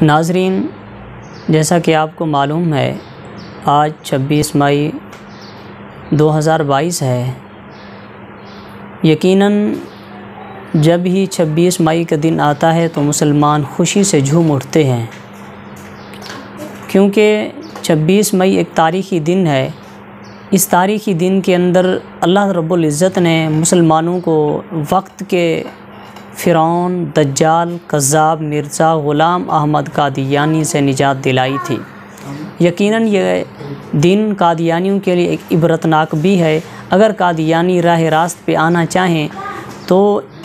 ناظرین، جیسا کہ آپ کو معلوم ہے آج 26 مئی 2022 ہے۔ یقیناً جب ہی 26 مئی کا دن آتا ہے تو مسلمان خوشی سے جھوم اٹھتے ہیں، کیونکہ 26 مئی ایک تاریخی دن ہے۔ اس تاریخی دن کے اندر اللہ رب العزت نے مسلمانوں کو وقت کے فرعون، دجال، کذاب مرزا غلام احمد قادیانی سے نجات دلائی تھی۔ یقیناً یہ دن قادیانیوں کے لیے ایک عبرتناک بھی ہے۔ اگر قادیانی راہ راست پہ آنا چاہیں تو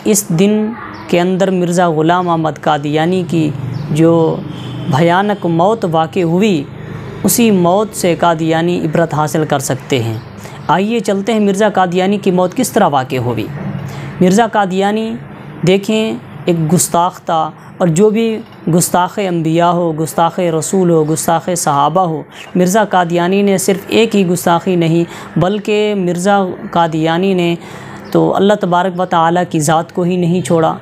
اس دن کے اندر مرزا غلام احمد قادیانی کی جو بھیانک موت واقع ہوئی، اسی موت سے قادیانی عبرت حاصل کر سکتے ہیں۔ آئیے چلتے ہیں مرزا قادیانی کی موت کس طرح واقع ہوئی۔ مرزا قادیانی دیکھیں ایک گستاخ تھا، اور جو بھی گستاخ انبیاء ہو، گستاخ رسول ہو، گستاخ صحابہ ہو، مرزا قادیانی نے صرف ایک ہی گستاخی نہیں بلکہ مرزا قادیانی نے تو اللہ تبارک و تعالیٰ کی ذات کو ہی نہیں چھوڑا۔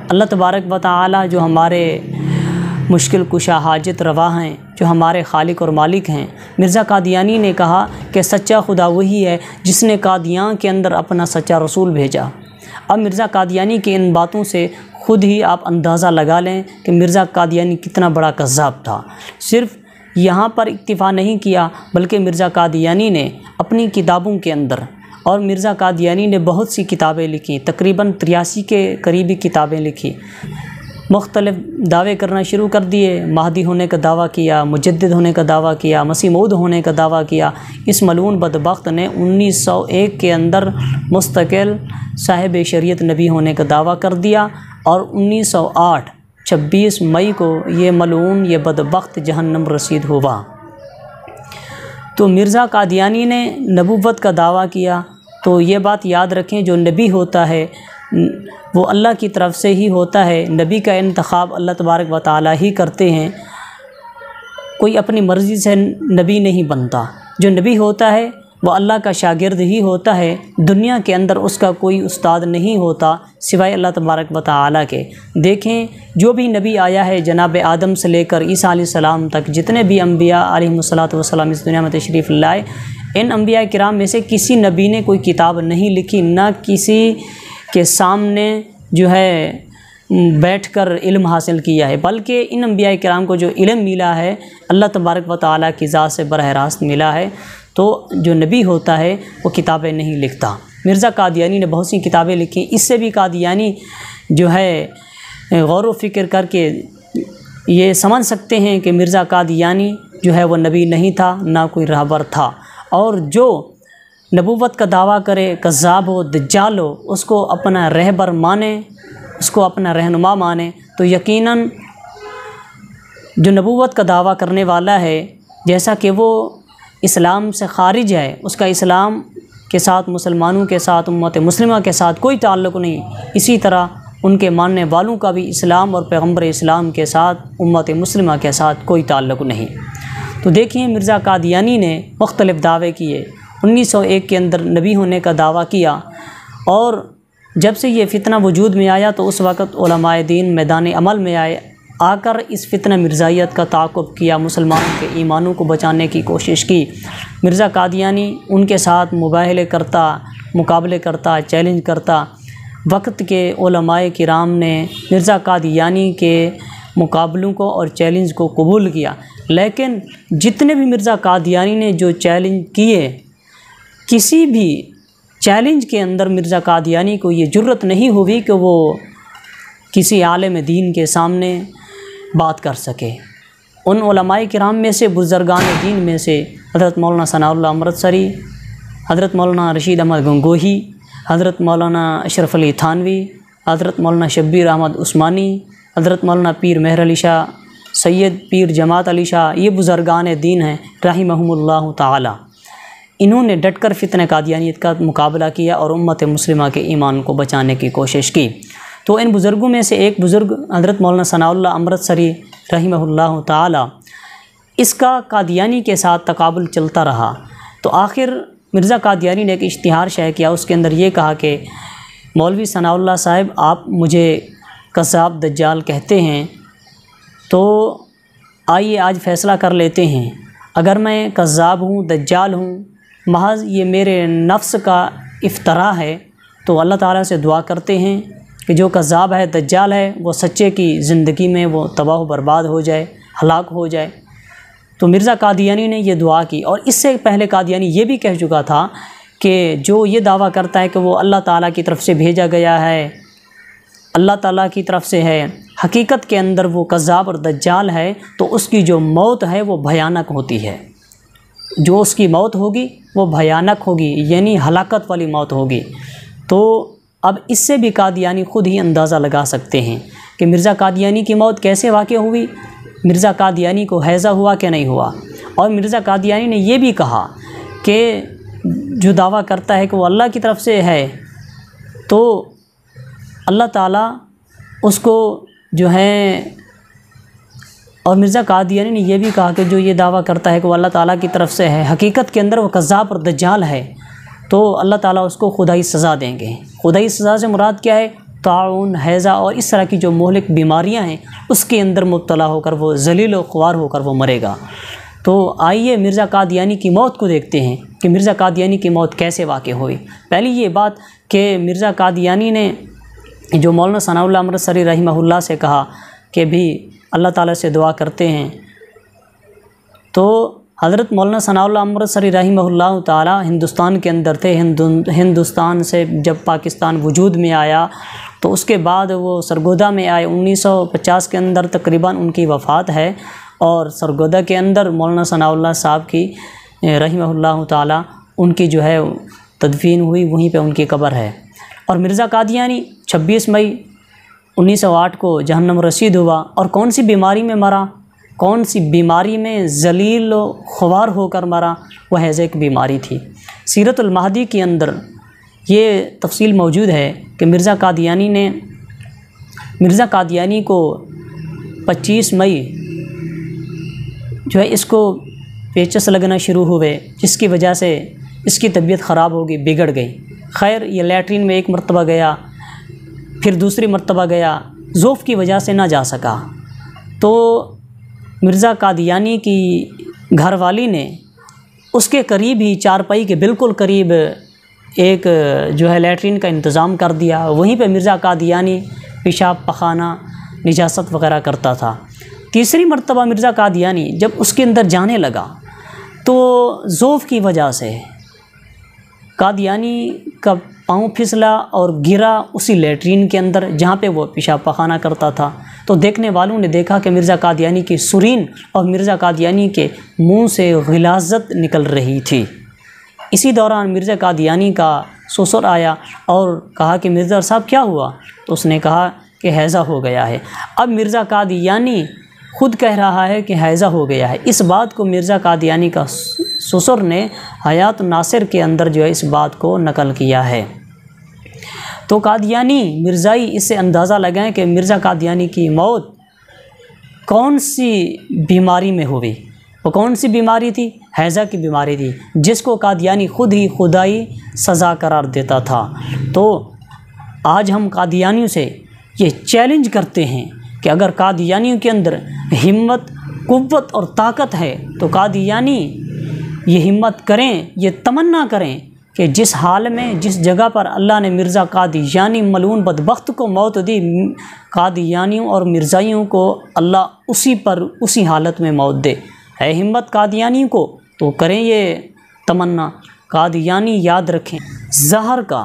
اللہ تبارک و تعالیٰ جو ہمارے مشکل کشا حاجت روا ہیں، جو ہمارے خالق اور مالک ہیں، مرزا قادیانی نے کہا کہ سچا خدا وہی ہے جس نے قادیان کے اندر اپنا سچا رسول بھیجا۔ اب مرزا قادیانی کی ان باتوں سے خود ہی آپ اندازہ لگا لیں کہ مرزا قادیانی کتنا بڑا کذاب تھا۔ صرف یہاں پر اکتفا نہیں کیا بلکہ مرزا قادیانی نے اپنی کتابوں کے اندر، اور مرزا قادیانی نے بہت سی کتابیں لکھی، تقریباً 83 کے قریبی کتابیں لکھی، مختلف دعوے کرنا شروع کر دیے۔ مہدی ہونے کا دعویٰ کیا، مجدد ہونے کا دعویٰ کیا، مسیح موعود ہونے کا دعویٰ کیا۔ اس ملعون بدبخت نے 1901 کے اندر مستقل صاحب شریعت نبی ہونے کا دعویٰ کر دیا، اور 1908 26 مئی کو یہ ملعون، یہ بدبخت جہنم رسید ہوا۔ تو مرزا قادیانی نے نبوت کا دعویٰ کیا، تو یہ بات یاد رکھیں، جو نبی ہوتا ہے وہ اللہ کی طرف سے ہی ہوتا ہے۔ نبی کا انتخاب اللہ تبارک و تعالیٰ ہی کرتے ہیں، کوئی اپنی مرضی سے نبی نہیں بنتا۔ جو نبی ہوتا ہے وہ اللہ کا شاگرد ہی ہوتا ہے، دنیا کے اندر اس کا کوئی استاد نہیں ہوتا سوائے اللہ تبارک و تعالیٰ کے۔ دیکھیں جو بھی نبی آیا ہے، جناب آدم سے لے کر عیسیٰ علیہ السلام تک، جتنے بھی انبیاء علیہم الصلاۃ اس دنیا میں تشریف لائے، ان انبیاء کرام میں سے کسی نبی نے کوئی کتاب نہیں لکھی، نہ کسی کے سامنے جو ہے بیٹھ کر علم حاصل کیا ہے، بلکہ ان انبیاء کرام کو جو علم ملا ہے اللہ تبارک و تعالیٰ کی ذات سے براہ راست ملا ہے۔ تو جو نبی ہوتا ہے وہ کتابیں نہیں لکھتا۔ مرزا قادیانی نے بہت سی کتابیں لکھی۔ اس سے بھی قادیانی جو ہے غور و فکر کر کے یہ سمجھ سکتے ہیں کہ مرزا قادیانی جو ہے وہ نبی نہیں تھا، نہ کوئی راہبر تھا، اور جو نبوت کا دعویٰ کرے، کذاب ہو، دجال ہو، اس کو اپنا رہبر مانے، اس کو اپنا رہنما مانے، تو یقیناً جو نبوت کا دعویٰ کرنے والا ہے، جیسا کہ وہ اسلام سے خارج ہے، اس کا اسلام کے ساتھ، مسلمانوں کے ساتھ، امت مسلمہ کے ساتھ کوئی تعلق نہیں، اسی طرح ان کے ماننے والوں کا بھی اسلام اور پیغمبر اسلام کے ساتھ، امت مسلمہ کے ساتھ کوئی تعلق نہیں۔ تو دیکھیں مرزا قادیانی نے مختلف دعوے کیے، 1901 کے اندر نبی ہونے کا دعویٰ کیا، اور جب سے یہ فتنہ وجود میں آیا تو اس وقت علماء دین میدان عمل میں آ کر اس فتنہ مرزائیت کا تعاقب کیا، مسلمانوں کے ایمانوں کو بچانے کی کوشش کی۔ مرزا قادیانی ان کے ساتھ مباہلے کرتا، مقابلے کرتا، چیلنج کرتا۔ وقت کے علماء کرام نے مرزا قادیانی کے مقابلوں کو اور چیلنج کو قبول کیا، لیکن جتنے بھی مرزا قادیانی نے جو چیلنج کیے، کسی بھی چیلنج کے اندر مرزا قادیانی کو یہ جرت نہیں ہوئی کہ وہ کسی عالم دین کے سامنے بات کر سکے۔ ان علماء کرام میں سے، بزرگان دین میں سے حضرت مولانا ثناء اللہ امرتسری، حضرت مولانا رشید احمد گنگوہی، حضرت مولانا اشرف علی تھانوی، حضرت مولانا شبیر احمد عثمانی، حضرت مولانا پیر مہر علی شاہ، سید پیر جماعت علی شاہ، یہ بزرگان دین ہیں رحمہم اللہ تعالی۔ انہوں نے ڈٹ کر فتنہ قادیانیت کا مقابلہ کیا اور امت مسلمہ کے ایمان کو بچانے کی کوشش کی۔ تو ان بزرگوں میں سے ایک بزرگ حضرت مولانا ثناء اللہ امرتسری رحمہ اللہ تعالی، اس کا قادیانی کے ساتھ تقابل چلتا رہا۔ تو آخر مرزا قادیانی نے ایک اشتہار شائع کیا، اس کے اندر یہ کہا کہ مولوی ثناء اللہ صاحب، آپ مجھے کذاب دجال کہتے ہیں، تو آئیے آج فیصلہ کر لیتے ہیں، اگر میں کذاب ہوں، دجال ہوں، محض یہ میرے نفس کا افتراء ہے، تو اللہ تعالیٰ سے دعا کرتے ہیں کہ جو کذاب ہے، دجال ہے، وہ سچے کی زندگی میں وہ تباہ و برباد ہو جائے، ہلاک ہو جائے۔ تو مرزا قادیانی نے یہ دعا کی، اور اس سے پہلے قادیانی یہ بھی کہہ چکا تھا کہ جو یہ دعویٰ کرتا ہے کہ وہ اللہ تعالیٰ کی طرف سے بھیجا گیا ہے، اللہ تعالیٰ کی طرف سے ہے، حقیقت کے اندر وہ کذاب اور دجال ہے، تو اس کی جو موت ہے وہ بھیانک ہوتی ہے، جو اس کی موت ہوگی وہ بھیانک ہوگی، یعنی ہلاکت والی موت ہوگی۔ تو اب اس سے بھی قادیانی خود ہی اندازہ لگا سکتے ہیں کہ مرزا قادیانی کی موت کیسے واقع ہوئی، مرزا قادیانی کو ہیضہ ہوا کہ نہیں ہوا۔ اور مرزا قادیانی نے یہ بھی کہا کہ جو دعویٰ کرتا ہے کہ وہ اللہ کی طرف سے ہے، تو اللہ تعالیٰ اس کو جو ہے، اور مرزا قادیانی نے یہ بھی کہا کہ جو یہ دعویٰ کرتا ہے کہ وہ اللہ تعالیٰ کی طرف سے ہے، حقیقت کے اندر وہ کذاب اور دجال ہے، تو اللہ تعالیٰ اس کو خدائی سزا دیں گے۔ خدائی سزا سے مراد کیا ہے؟ طاعون، ہیضہ اور اس طرح کی جو مہلک بیماریاں ہیں اس کے اندر مبتلا ہو کر وہ ذلیل و خوار ہو کر وہ مرے گا۔ تو آئیے مرزا قادیانی کی موت کو دیکھتے ہیں کہ مرزا قادیانی کی موت کیسے واقع ہوئی۔ پہلی یہ بات کہ مرزا قادیانی نے جو مولانا ثناء اللہ امرتسری رحمہ اللہ سے کہا کہ بھی اللہ تعالیٰ سے دعا کرتے ہیں، تو حضرت مولانا ثناء اللہ امرتسری رحمہ اللہ تعالیٰ ہندوستان کے اندر تھے۔ ہندوستان سے جب پاکستان وجود میں آیا تو اس کے بعد وہ سرگودا میں آئے۔ 1950 کے اندر تقریباً ان کی وفات ہے، اور سرگودا کے اندر مولانا ثناء اللہ صاحب کی رحمہ اللہ تعالیٰ ان کی جو ہے تدفین ہوئی، وہیں پہ ان کی قبر ہے۔ اور مرزا قادیانی 26 مئی 1908 کو جہنم رسید ہوا، اور کون سی بیماری میں مرا؟ کون سی بیماری میں ذلیل و خوار ہو کر مرا؟ وہ ہیضہ کی بیماری تھی۔ سیرت المہدی کے اندر یہ تفصیل موجود ہے کہ مرزا قادیانی کو 25 مئی جو ہے اس کو پیچس لگنا شروع ہوئے، جس کی وجہ سے اس کی طبیعت خراب ہو گئی، بگڑ گئی۔ خیر یہ لیٹرین میں ایک مرتبہ گیا، پھر دوسری مرتبہ گیا، ضعف کی وجہ سے نہ جا سکا۔ تو مرزا قادیانی کی گھر والی نے اس کے قریب ہی، چارپائی کے بالکل قریب ایک جو ہے لیٹرین کا انتظام کر دیا، وہیں پہ مرزا قادیانی پیشاب پخانہ نجاست وغیرہ کرتا تھا۔ تیسری مرتبہ مرزا قادیانی جب اس کے اندر جانے لگا تو ضعف کی وجہ سے قادیانی کا پاؤں پھسلا اور گرا اسی لیٹرین کے اندر جہاں پہ وہ پیشاب پخانہ کرتا تھا۔ تو دیکھنے والوں نے دیکھا کہ مرزا قادیانی کی سرین اور مرزا قادیانی کے منہ سے غلاظت نکل رہی تھی۔ اسی دوران مرزا قادیانی کا سسر آیا اور کہا کہ مرزا صاحب کیا ہوا؟ تو اس نے کہا کہ ہیضہ ہو گیا ہے۔ اب مرزا قادیانی خود کہہ رہا ہے کہ ہیضہ ہو گیا ہے۔ اس بات کو مرزا قادیانی کا سسر نے حیات ناصر کے اندر جو ہے اس بات کو نقل کیا ہے۔ تو قادیانی مرزائی اس سے اندازہ لگائیں کہ مرزا قادیانی کی موت کون سی بیماری میں ہوئی۔ وہ کون سی بیماری تھی؟ ہیضہ کی بیماری تھی، جس کو قادیانی خود ہی خدائی سزا قرار دیتا تھا۔ تو آج ہم قادیانیوں سے یہ چیلنج کرتے ہیں کہ اگر قادیانیوں کے اندر ہمت، قوت اور طاقت ہے تو قادیانی یہ ہمت کریں، یہ تمنا کریں کہ جس حال میں، جس جگہ پر اللہ نے مرزا قادیانی ملعون بدبخت کو موت دی، قادیانیوں اور مرزائیوں کو اللہ اسی حالت میں موت دے۔ ہے ہمت قادیانی کو تو کریں یہ تمنا۔ قادیانی یاد رکھیں، زہر کا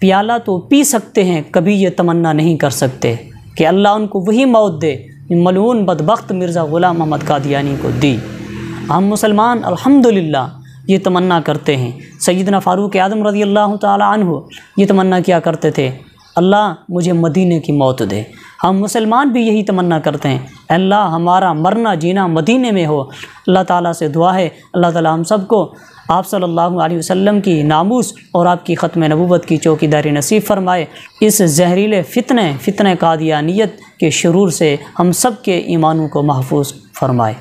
پیالہ تو پی سکتے ہیں، کبھی یہ تمنا نہیں کر سکتے کہ اللہ ان کو وہی موت دے ملعون بدبخت مرزا غلام محمد قادیانی کو دی۔ ہم مسلمان الحمدللہ یہ تمنا کرتے ہیں۔ سیدنا فاروق اعظم رضی اللہ تعالی عنہ یہ تمنا کیا کرتے تھے، اللہ مجھے مدینے کی موت دے۔ ہم مسلمان بھی یہی تمنا کرتے ہیں، اللہ ہمارا مرنا جینا مدینے میں ہو۔ اللہ تعالیٰ سے دعا ہے اللہ تعالیٰ ہم سب کو آپ صلی اللہ علیہ وسلم کی ناموس اور آپ کی ختم نبوت کی چوکیداری نصیب فرمائے۔ اس زہریلے فتنہ قادیانیت کے شرور سے ہم سب کے ایمانوں کو محفوظ فرمائے۔